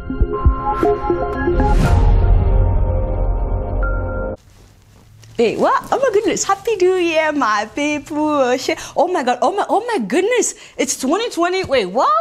Wait, what? Oh my goodness. Happy New Year, my people. Oh my God. Oh my goodness. It's 2020. Wait, what?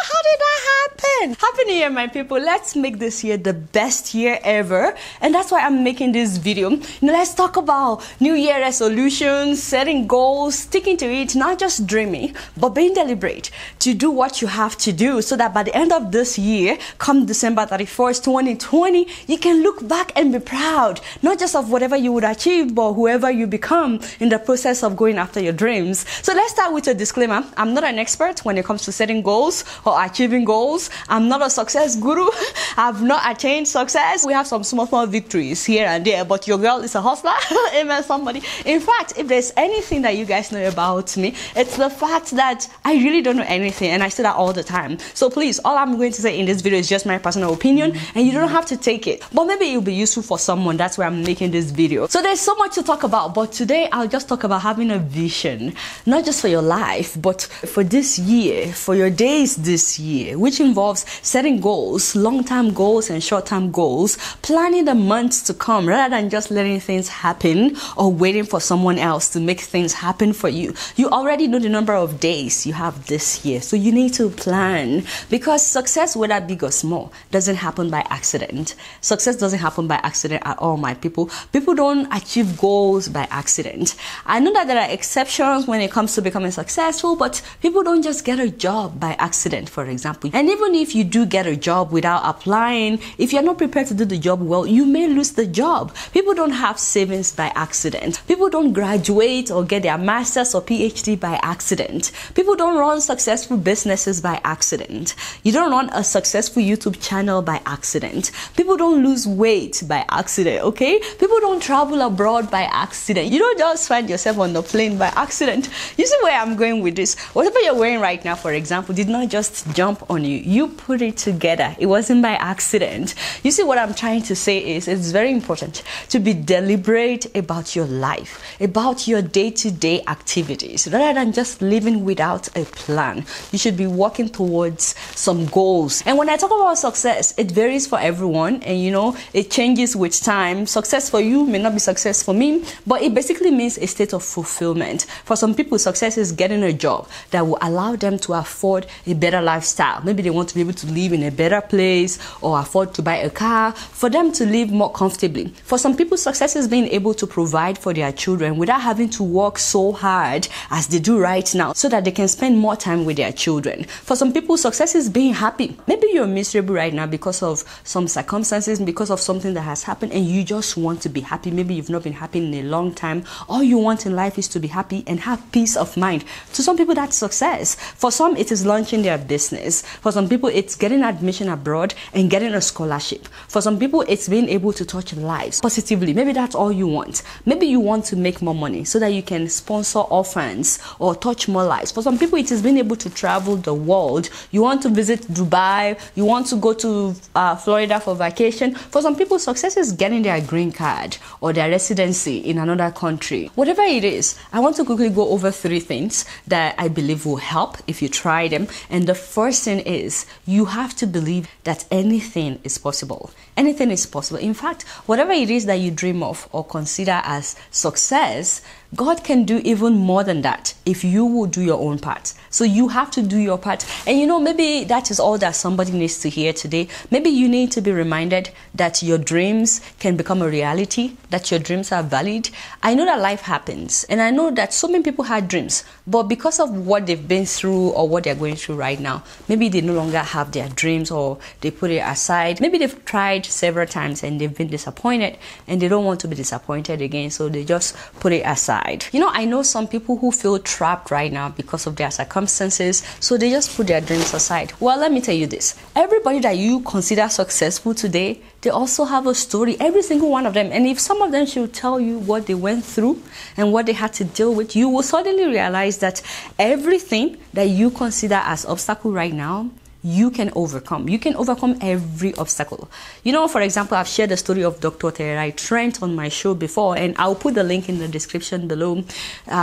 How did that happen? Happy New Year, my people. Let's make this year the best year ever. And that's why I'm making this video. Let's talk about New Year resolutions, setting goals, sticking to it, not just dreaming, but being deliberate to do what you have to do so that by the end of this year, come December 31st, 2020, you can look back and be proud, not just of whatever you would achieve, but whoever you become in the process of going after your dreams. So let's start with a disclaimer. I'm not an expert when it comes to setting goals or achieving goals. I'm not a success guru. I've not attained success. We have some small victories here and there, but your girl is a hustler. Amen, somebody. In fact, if there's anything that you guys know about me, it's the fact that I really don't know anything, and I say that all the time. So please, all I'm going to say in this video is just my personal opinion, and you don't have to take it, but maybe it'll be useful for someone. That's why I'm making this video. So there's so much to talk about, but today I'll just talk about having a vision, not just for your life, but for this year, for your days this year, which involves setting goals, long-term goals and short-term goals, planning the months to come rather than just letting things happen or waiting for someone else to make things happen for you. You already know the number of days you have this year, so you need to plan, because success, whether big or small, doesn't happen by accident. Success doesn't happen by accident at all, my people. People don't achieve goals by accident. I know that there are exceptions when it comes to becoming successful, but people don't just get a job by accident, for example. And even if you do get a job without applying, if you're not prepared to do the job well, you may lose the job. People don't have savings by accident. People don't graduate or get their master's or PhD by accident. People don't run successful businesses by accident. You don't run a successful YouTube channel by accident. People don't lose weight by accident, okay? People don't travel abroad by accident. You don't just find yourself on the plane by accident. You see where I'm going with this? Whatever you're wearing right now, for example, did not just jump on you. You put it together. It wasn't by accident. You see what I'm trying to say is it's very important to be deliberate about your life, about your day-to-day activities, rather than just living without a plan. You should be working towards some goals. And when I talk about success, it varies for everyone, and it changes with time. Success for you may not be success for me, but it basically means a state of fulfillment. For some people, success is getting a job that will allow them to afford a better lifestyle. Maybe they want to be able to live in a better place or afford to buy a car for them to live more comfortably. For some people, success is being able to provide for their children without having to work so hard as they do right now, so that they can spend more time with their children. For some people, success is being happy. Maybe you're miserable right now because of some circumstances, because of something that has happened, and you just want to be happy. Maybe you've not been happy in a long time. All you want in life is to be happy and have peace of mind. To some people, that's success. For some, it is launching their business. For some people, it's getting admission abroad and getting a scholarship. For some people, it's being able to touch lives positively. Maybe that's all you want. Maybe you want to make more money so that you can sponsor orphans or touch more lives. For some people, it is being able to travel the world. You want to visit Dubai. You want to go to Florida for vacation. For some people, success is getting their green card or their residency in another country. Whatever it is, I want to quickly go over 3 things that I believe will help if you try them. And the first thing is, you have to believe that anything is possible. Anything is possible. In fact, whatever it is that you dream of or consider as success, God can do even more than that if you will do your own part. So you have to do your part. And maybe that is all that somebody needs to hear today. Maybe you need to be reminded that your dreams can become a reality, that your dreams are valid. I know that life happens, and I know that so many people had dreams, but because of what they've been through or what they're going through right now, maybe they no longer have their dreams, or they put it aside. Maybe they've tried several times and they've been disappointed, and they don't want to be disappointed again, so they just put it aside. I know some people who feel trapped right now because of their circumstances, so they just put their dreams aside. Well, let me tell you this. Everybody that you consider successful today, they also have a story, every single one of them. And if some of them should tell you what they went through and what they had to deal with, you will suddenly realize that everything that you consider as obstacle right now, you can overcome. You can overcome every obstacle. For example, I've shared the story of Dr. Terai Trent on my show before, and I'll put the link in the description below.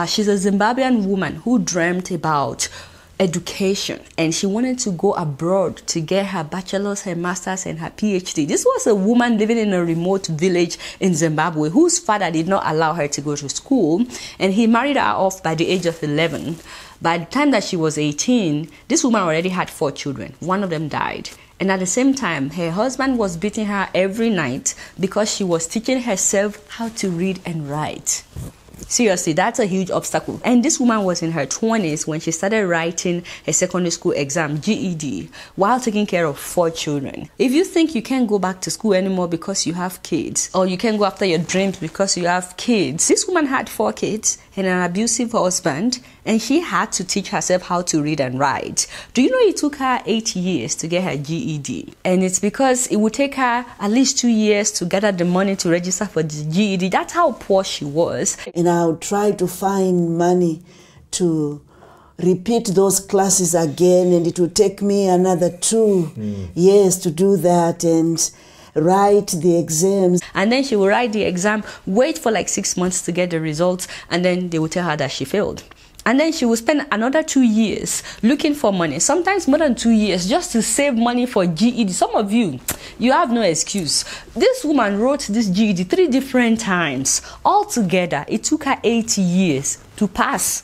She's a Zimbabwean woman who dreamt about education, and she wanted to go abroad to get her bachelor's, her master's, and her PhD. This was a woman living in a remote village in Zimbabwe whose father did not allow her to go to school, and he married her off by the age of 11. By the time that she was 18, this woman already had 4 children. One of them died. And at the same time, her husband was beating her every night because she was teaching herself how to read and write. Seriously, that's a huge obstacle. And this woman was in her 20s when she started writing her secondary school exam, GED, while taking care of 4 children. If you think you can't go back to school anymore because you have kids, or you can't go after your dreams because you have kids, this woman had 4 kids and an abusive husband, and she had to teach herself how to read and write. Do you know it took her 8 years to get her GED? And it's because it would take her at least 2 years to gather the money to register for the GED. That's how poor she was. And I would try to find money to repeat those classes again, and it would take me another 2 years to do that and write the exams. And then she would write the exam, wait for like 6 months to get the results, and then they would tell her that she failed. And then she would spend another 2 years looking for money, sometimes more than 2 years, just to save money for GED. Some of you have no excuse. This woman wrote this GED 3 different times. Altogether, it took her 8 years to pass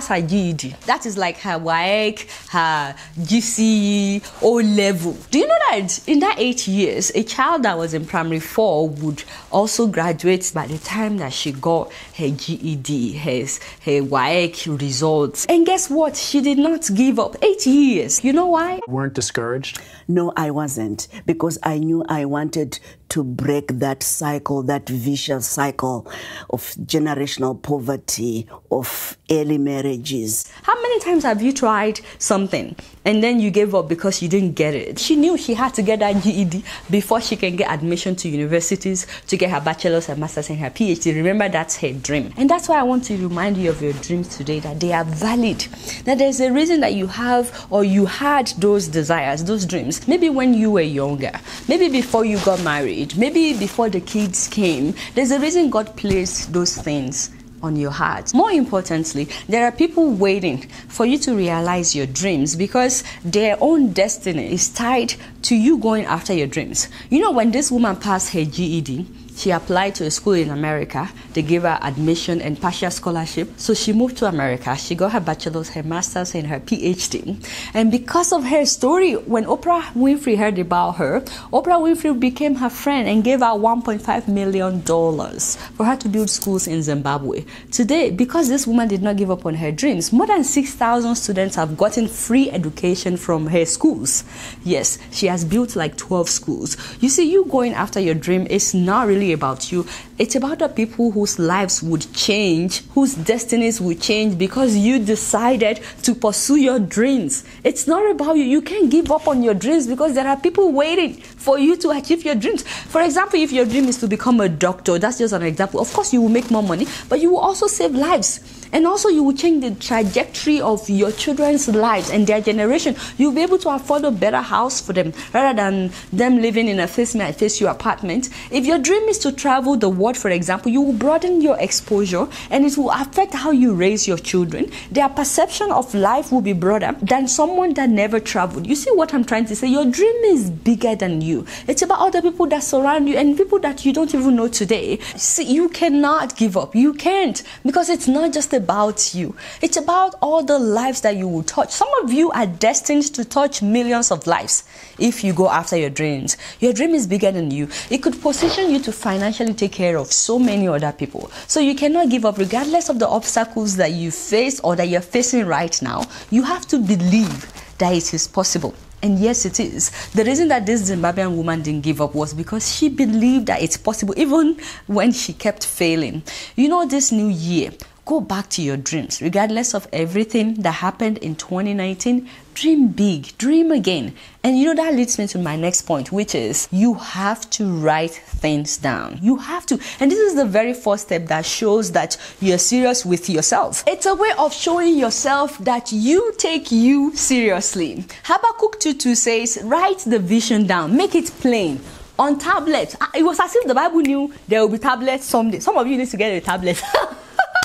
her GED. That is like her WAEC, her GCE, O-level. Do you know that in that 8 years, a child that was in primary 4 would also graduate by the time that she got her GED, her WAEC results? And guess what? She did not give up. 8 years. You know why? Weren't discouraged? No, I wasn't, because I knew I wanted to break that cycle, that vicious cycle of generational poverty, of early marriages. How many times have you tried something and then you gave up because you didn't get it? She knew she had to get that GED before she can get admission to universities, to get her bachelor's, her master's, and her PhD. Remember, that's her dream. And that's why I want to remind you of your dreams today, that they are valid. That there's a reason that you have, or you had, those desires, those dreams. Maybe when you were younger, maybe before you got married, maybe before the kids came. There's a reason God placed those things on your heart. More importantly, there are people waiting for you to realize your dreams, because their own destiny is tied to you going after your dreams. You know, when this woman passed her GED, she applied to a school in America. They gave her admission and partial scholarship. So she moved to America. She got her bachelor's, her master's, and her PhD. And because of her story, when Oprah Winfrey heard about her, Oprah Winfrey became her friend and gave her $1.5 million for her to build schools in Zimbabwe. Today, because this woman did not give up on her dreams, more than 6,000 students have gotten free education from her schools. Yes, she has built like 12 schools. You see, you going after your dream is not really about you. It's about the people whose lives would change, whose destinies would change because you decided to pursue your dreams. It's not about you. You can't give up on your dreams because there are people waiting for you to achieve your dreams. For example, if your dream is to become a doctor, that's just an example. Of course, you will make more money, but you will also save lives. And also, you will change the trajectory of your children's lives and their generation. You'll be able to afford a better house for them rather than them living in a face-me-I-face-you apartment. If your dream is to travel the world, for example, you will broaden your exposure and it will affect how you raise your children. Their perception of life will be broader than someone that never traveled. You see what I'm trying to say? Your dream is bigger than you. It's about other people that surround you and people that you don't even know today. See, you cannot give up. You can't, because it's not just about you. It's about all the lives that you will touch. Some of you are destined to touch millions of lives if you go after your dreams. Your dream is bigger than you. It could position you to financially take care of so many other people. So you cannot give up regardless of the obstacles that you face or that you're facing right now. You have to believe that it is possible. And yes, it is. The reason that this Zimbabwean woman didn't give up was because she believed that it's possible even when she kept failing. You know, this new year, go back to your dreams. Regardless of everything that happened in 2019, dream big, dream again. And you know, that leads me to my next point, which is you have to write things down. You have to. And this is the very first step that shows that you're serious with yourself. It's a way of showing yourself that you take you seriously. Habakkuk 2:2 says, write the vision down, make it plain. On tablets. It was as if the Bible knew there will be tablets someday. Some of you need to get a tablet.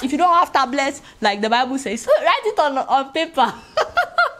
If you don't have tablets, like the Bible says, write it on paper.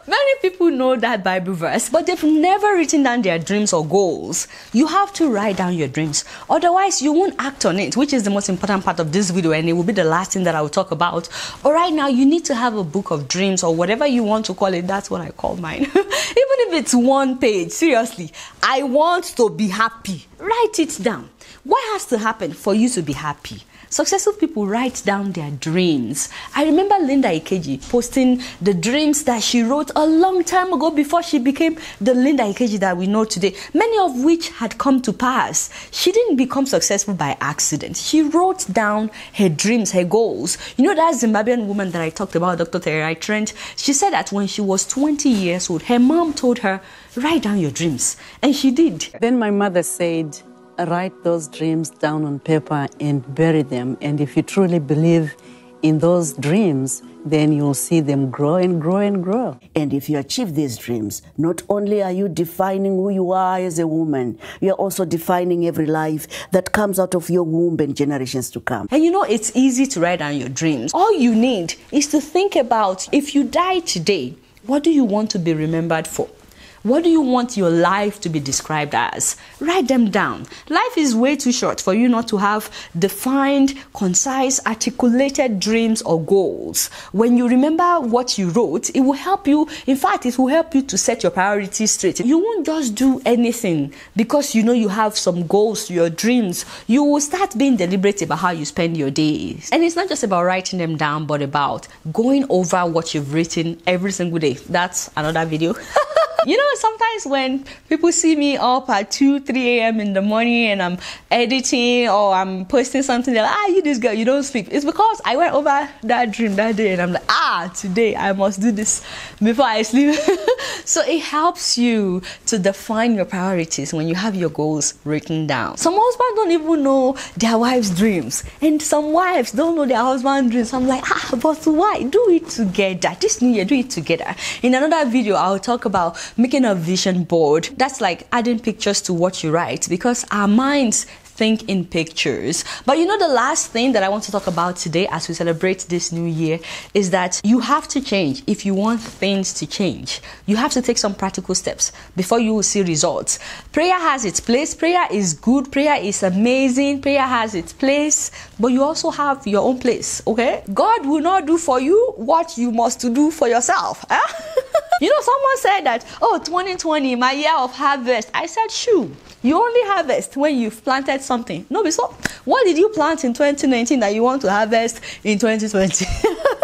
Many people know that Bible verse, but they've never written down their dreams or goals. You have to write down your dreams. Otherwise, you won't act on it, which is the most important part of this video, and it will be the last thing that I will talk about. But right now, you need to have a book of dreams or whatever you want to call it. That's what I call mine. Even if it's one page, seriously, I want to be happy. Write it down. What has to happen for you to be happy? Successful people write down their dreams. I remember Linda Ikeji posting the dreams that she wrote a long time ago before she became the Linda Ikeji that we know today, many of which had come to pass. She didn't become successful by accident. She wrote down her dreams, her goals. You know that Zimbabwean woman that I talked about, Dr. Terai Trent, she said that when she was 20 years old, her mom told her, write down your dreams. And she did. Then my mother said, write those dreams down on paper and bury them. And if you truly believe in those dreams, then you'll see them grow and grow and grow. And if you achieve these dreams, not only are you defining who you are as a woman, you're also defining every life that comes out of your womb and generations to come. And you know, it's easy to write down your dreams. All you need is to think about, if you die today, what do you want to be remembered for? What do you want your life to be described as? Write them down. Life is way too short for you not to have defined, concise, articulated dreams or goals. When you remember what you wrote, it will help you. In fact, it will help you to set your priorities straight. You won't just do anything because you know you have some goals, your dreams. You will start being deliberate about how you spend your days. And it's not just about writing them down, but about going over what you've written every single day. That's another video. You know, sometimes when people see me up at 2, 3 a.m. in the morning and I'm editing or I'm posting something, they're like, you this girl, you don't sleep. It's because I went over that dream that day and I'm like, today I must do this before I sleep. So it helps you to define your priorities when you have your goals written down. Some husbands don't even know their wives' dreams, and some wives don't know their husband's dreams. I'm like, but why? Do it together. This new year, do it together. In another video, I'll talk about making a vision board. That's like adding pictures to what you write, because our minds think in pictures. But you know, the last thing that I want to talk about today as we celebrate this new year is that you have to change. If you want things to change, you have to take some practical steps before you will see results. Prayer has its place. Prayer is good. Prayer is amazing. Prayer has its place, but you also have your own place, okay? God will not do for you what you must do for yourself. You know, someone said that, 2020, my year of harvest. I said, shoo. You only harvest when you've planted something. No, so what did you plant in 2019 that you want to harvest in 2020?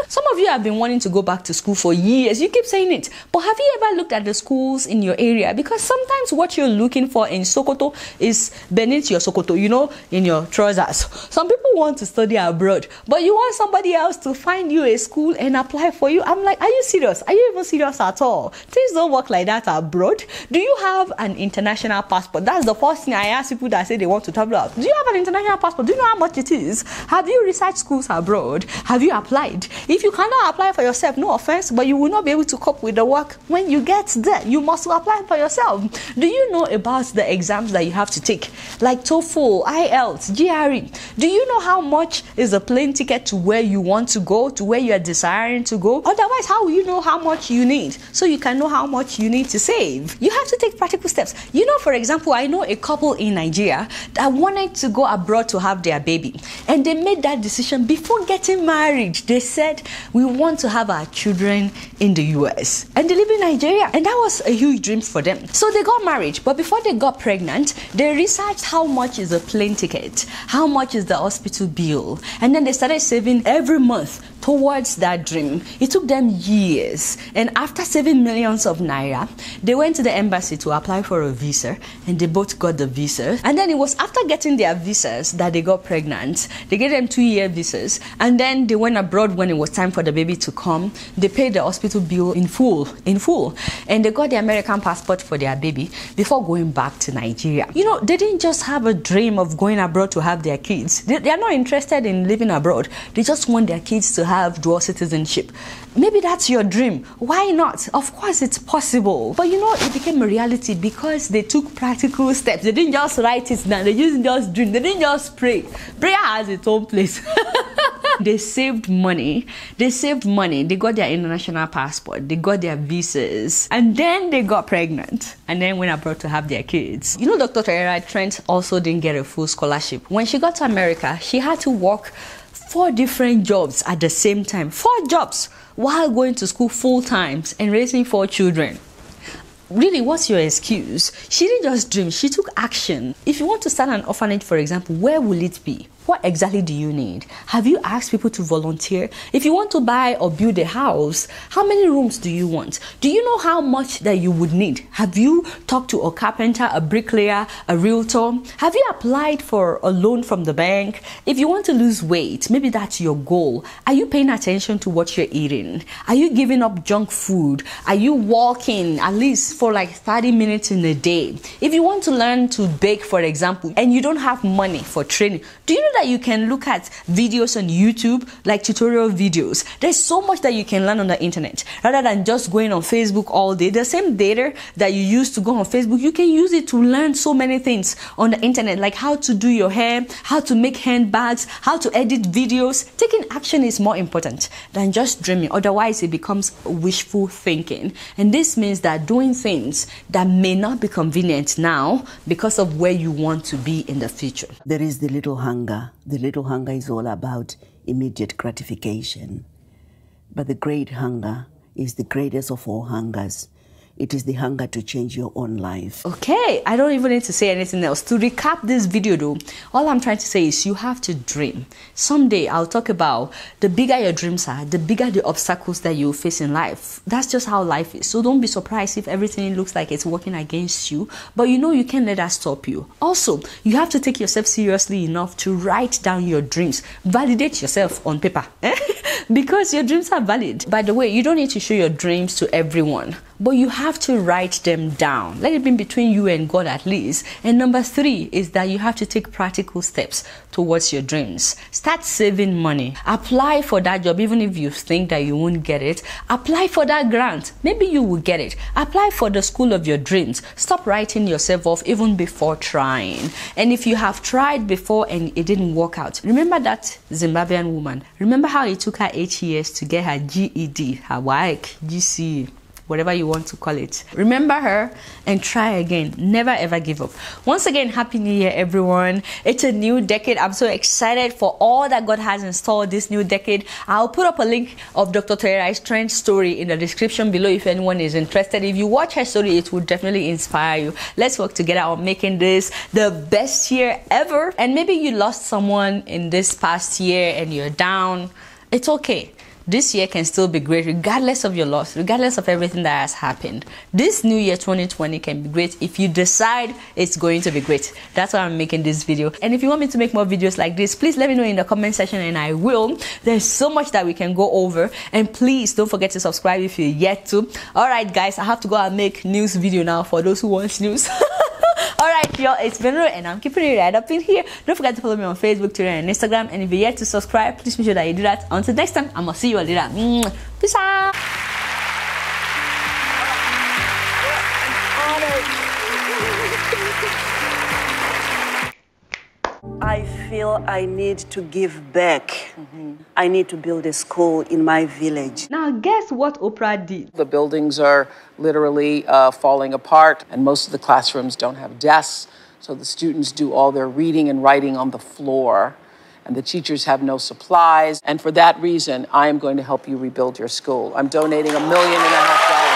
Some of you have been wanting to go back to school for years. You keep saying it. But have you ever looked at the schools in your area? Because sometimes what you're looking for in Sokoto is beneath your Sokoto, you know, in your trousers. Some people want to study abroad, but you want somebody else to find you a school and apply for you. I'm like, are you serious? Are you even serious at all? Things don't work like that abroad. Do you have an international passport? That's the first thing I ask people that say they want to travel out. Do you have an international passport? Do you know how much it is? Have you researched schools abroad? Have you applied? If you cannot apply for yourself, no offense, but you will not be able to cope with the work when you get there. You must apply for yourself. Do you know about the exams that you have to take? Like TOEFL, IELTS, GRE. Do you know how much is a plane ticket to where you want to go, to where you are desiring to go? Otherwise, how will you know how much you need? So you can know how much you need to save. You have to take practical steps. You know, for example, I know a couple in Nigeria that wanted to go abroad to have their baby. And they made that decision before getting married. They said, we want to have our children in the US. And they live in Nigeria. And that was a huge dream for them. So they got married. But before they got pregnant, they researched how much is a plane ticket, how much is the hospital bill. And then they started saving every month towards that dream. It took them years. And after saving millions of naira, they went to the embassy to apply for a visa, and they both got the visa. And then it was after getting their visas that they got pregnant. They gave them 2-year visas, and then they went abroad when it was time for the baby to come. They paid the hospital bill in full, and they got the American passport for their baby before going back to Nigeria. You know, they didn't just have a dream of going abroad to have their kids. They are not interested in living abroad. They just want their kids to have dual citizenship. Maybe that's your dream. Why not? Of course it's possible. But you know, it became a reality because they took practical steps. They didn't just write it down. They didn't just dream. They didn't just pray. Prayer has its own place. They saved money. They saved money. They got their international passport. They got their visas. And then they got pregnant. And then went abroad to have their kids. You know, Dr. Tara Trent also didn't get a full scholarship. When she got to America, she had to work 4 different jobs at the same time. 4 jobs while going to school full time and raising 4 children. Really, what's your excuse? She didn't just dream, she took action. If you want to start an orphanage, for example, where will it be? What exactly do you need? Have you asked people to volunteer? If you want to buy or build a house, how many rooms do you want? Do you know how much that you would need? Have you talked to a carpenter, a bricklayer, a realtor? Have you applied for a loan from the bank? If you want to lose weight, maybe that's your goal. Are you paying attention to what you're eating? Are you giving up junk food? Are you walking at least for like 30 minutes in a day? If you want to learn to bake, for example, and you don't have money for training, do you know that you can look at videos on YouTube, like tutorial videos? There's so much that you can learn on the internet rather than just going on Facebook all day. The same data that you use to go on Facebook, you can use it to learn so many things on the internet, like how to do your hair, how to make handbags, how to edit videos. Taking action is more important than just dreaming. Otherwise, it becomes wishful thinking. And this means that doing things that may not be convenient now because of where you want to be in the future. There is the little hunger. The little hunger is all about immediate gratification. But the great hunger is the greatest of all hungers. It is the hunger to change your own life. Okay, I don't even need to say anything else. To recap this video though, all I'm trying to say is you have to dream. Someday I'll talk about the bigger your dreams are, the bigger the obstacles that you face in life. That's just how life is. So don't be surprised if everything looks like it's working against you, but you know you can't let that stop you. Also, you have to take yourself seriously enough to write down your dreams. Validate yourself on paper. Because your dreams are valid. By the way, you don't need to show your dreams to everyone, but you have to write them down. Let it be between you and God at least. And number 3 is that you have to take practical steps towards your dreams. Start saving money. Apply for that job even if you think that you won't get it. Apply for that grant. Maybe you will get it. Apply for the school of your dreams. Stop writing yourself off even before trying. And if you have tried before and it didn't work out, remember that Zimbabwean woman. Remember how it took her 8 years to get her GED, her WAEC, GCE, whatever you want to call it. Remember her and try again. Never ever give up. Once again, Happy New Year, everyone. It's a new decade. I'm so excited for all that God has in store this new decade. I'll put up a link of Dr. Tara's Trent story in the description below if anyone is interested. If you watch her story, it will definitely inspire you. Let's work together on making this the best year ever. And maybe you lost someone in this past year and you're down. It's okay. This year can still be great regardless of your loss, regardless of everything that has happened. This new year 2020 can be great if you decide it's going to be great. That's why I'm making this video. And if you want me to make more videos like this, please let me know in the comment section and I will. There's so much that we can go over. And please don't forget to subscribe if you're yet to. Alright guys, I have to go and make news video now for those who want news. Alright y'all, it's been real and I'm keeping it right up in here. Don't forget to follow me on Facebook, Twitter and Instagram. And if you're yet to subscribe, please make sure that you do that. Until next time, I'm gonna see you all later. Peace out. I feel I need to give back. I need to build a school in my village. Now guess what Oprah did? The buildings are literally falling apart, and most of the classrooms don't have desks, so the students do all their reading and writing on the floor, and the teachers have no supplies. And for that reason, I am going to help you rebuild your school. I'm donating $1.5 million.